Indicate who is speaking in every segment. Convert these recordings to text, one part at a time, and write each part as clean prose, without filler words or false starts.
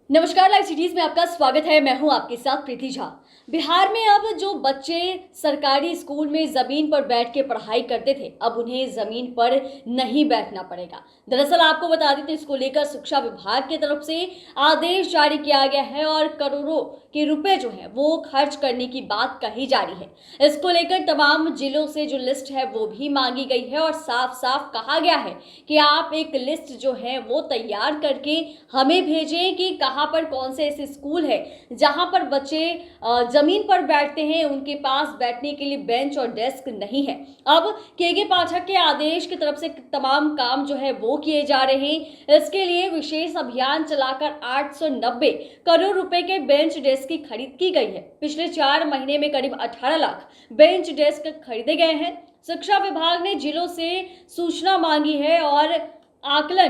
Speaker 1: नमस्कार, live cities में आपका स्वागत है। मैं हूं आपके साथ प्रीति झा। बिहार में अब जो बच्चे सरकारी स्कूल में जमीन पर बैठ के पढ़ाई करते थे, अब उन्हें जमीन पर नहीं बैठना पड़ेगा। दरअसल आपको बता दें तो इसको लेकर शिक्षा विभाग की तरफ से आदेश जारी किया गया है और करोड़ों के रुपए जो है वो खर्च करने की बात कही जा रही है। इसको लेकर तमाम जिलों से जो लिस्ट है वो भी मांगी गई है और साफ साफ कहा गया है कि आप एक लिस्ट जो है वो तैयार करके हमें भेजें कि कहाँ पर कौन से ऐसे स्कूल है जहां पर बच्चे जमीन पर बैठते हैं, उनके पास बैठने के लिए बेंच और डेस्क नहीं है। अब के पाठक के आदेश की तरफ से तमाम काम जो है वो किए जा रहे हैं। इसके लिए विशेष अभियान चलाकर 890 करोड़ रुपए के बेंच डेस्क की खरीद की गई है। पिछले 4 महीने में करीब 18 लाख बेंच डेस्क खरीदे गए हैं। शिक्षा विभाग ने जिलों से सूचना मांगी है और आकलन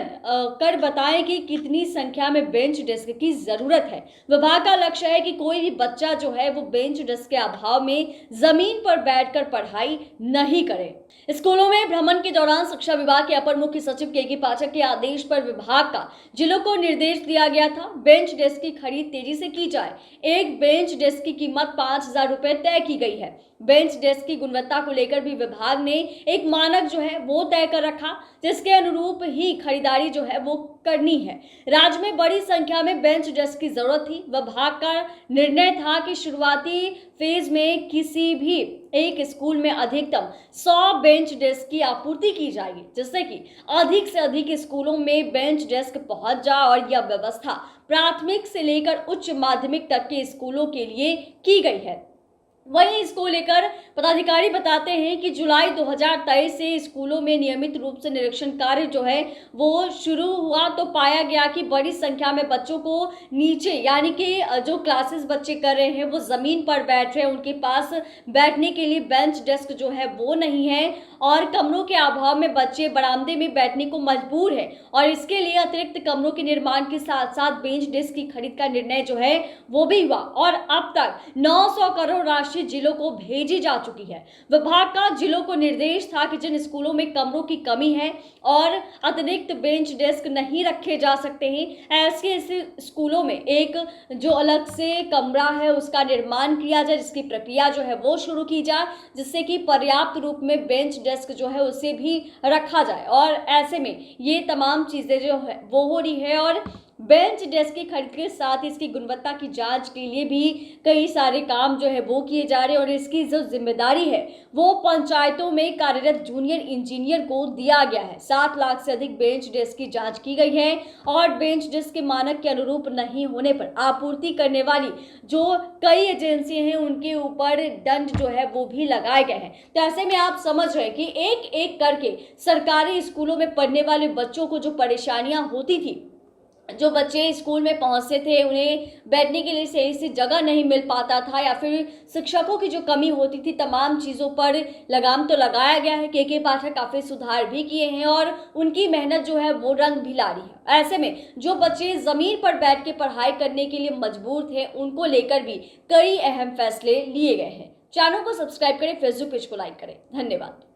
Speaker 1: कर बताएं कि कितनी संख्या में बेंच डेस्क की जरूरत है। विभाग का लक्ष्य है कि कोई भी बच्चा जो है वो बेंच डेस्क के अभाव में जमीन पर बैठकर पढ़ाई नहीं करे। स्कूलों में भ्रमण के दौरान शिक्षा विभाग के अपर मुख्य सचिव के पाठक के आदेश पर विभाग का जिलों को निर्देश दिया गया था, बेंच डेस्क की खरीद तेजी से की जाए। एक बेंच डेस्क की कीमत 5,000 रुपए तय की गई है। बेंच डेस्क की गुणवत्ता को लेकर भी विभाग ने एक मानक जो है वो तय कर रखा, जिसके अनुरूप ही खरीदारी जो है वो करनी है। राज्य में बड़ी संख्या में बेंच डेस्क की जरूरत थी। विभाग का निर्णय था कि शुरुआती फेज में किसी भी एक स्कूल में अधिकतम 100 बेंच डेस्क की आपूर्ति की जाएगी, जिससे कि अधिक से अधिक स्कूलों में बेंच डेस्क पहुंच जाए और यह व्यवस्था प्राथमिक से लेकर उच्च माध्यमिक तक के स्कूलों के लिए की गई है। वहीं इसको लेकर पदाधिकारी बताते हैं कि जुलाई 2023 से स्कूलों में नियमित रूप से निरीक्षण कार्य जो है वो शुरू हुआ, तो पाया गया कि बड़ी संख्या में बच्चों को नीचे यानी कि जो क्लासेस बच्चे कर रहे हैं वो जमीन पर बैठ रहे हैं, उनके पास बैठने के लिए बेंच डेस्क जो है वो नहीं है और कमरों के अभाव में बच्चे बरामदे में बैठने को मजबूर है और इसके लिए अतिरिक्त कमरों के निर्माण के साथ साथ बेंच डेस्क की खरीद का निर्णय जो है वो भी हुआ और अब तक 900 करोड़ राशि जिलों को भेजी जा चुकी है। विभाग का जिलों को निर्देश था कि जिन स्कूलों में कमरों की कमी है और अतिरिक्त बेंच डेस्क नहीं रखे जा सकते हैं, ऐसे स्कूलों में एक जो अलग से कमरा है उसका निर्माण किया जाए, जिसकी प्रक्रिया जो है वो शुरू की जाए, जिससे कि पर्याप्त रूप में बेंच डेस्क जो है उसे भी रखा जाए। और ऐसे में ये तमाम चीजें जो है वो हो रही है और बेंच डेस्क की खरीद के साथ इसकी गुणवत्ता की जांच के लिए भी कई सारे काम जो है वो किए जा रहे हैं और इसकी जो जिम्मेदारी है वो पंचायतों में कार्यरत जूनियर इंजीनियर को दिया गया है। 7 लाख से अधिक बेंच डेस्क की जांच की गई है और बेंच डेस्क के मानक के अनुरूप नहीं होने पर आपूर्ति करने वाली जो कई एजेंसियां हैं उनके ऊपर दंड जो है वो भी लगाए गए हैं। तो ऐसे में आप समझ रहे हैं कि एक एक करके सरकारी स्कूलों में पढ़ने वाले बच्चों को जो परेशानियां होती थी, जो बच्चे स्कूल में पहुंचते थे उन्हें बैठने के लिए सही से जगह नहीं मिल पाता था या फिर शिक्षकों की जो कमी होती थी, तमाम चीज़ों पर लगाम तो लगाया गया है। के पाठक काफ़ी सुधार भी किए हैं और उनकी मेहनत जो है वो रंग भी ला रही है। ऐसे में जो बच्चे ज़मीन पर बैठ के पढ़ाई करने के लिए मजबूर थे उनको लेकर भी कई अहम फैसले लिए गए हैं। चैनल को सब्सक्राइब करें, फेसबुक पेज को लाइक करें। धन्यवाद।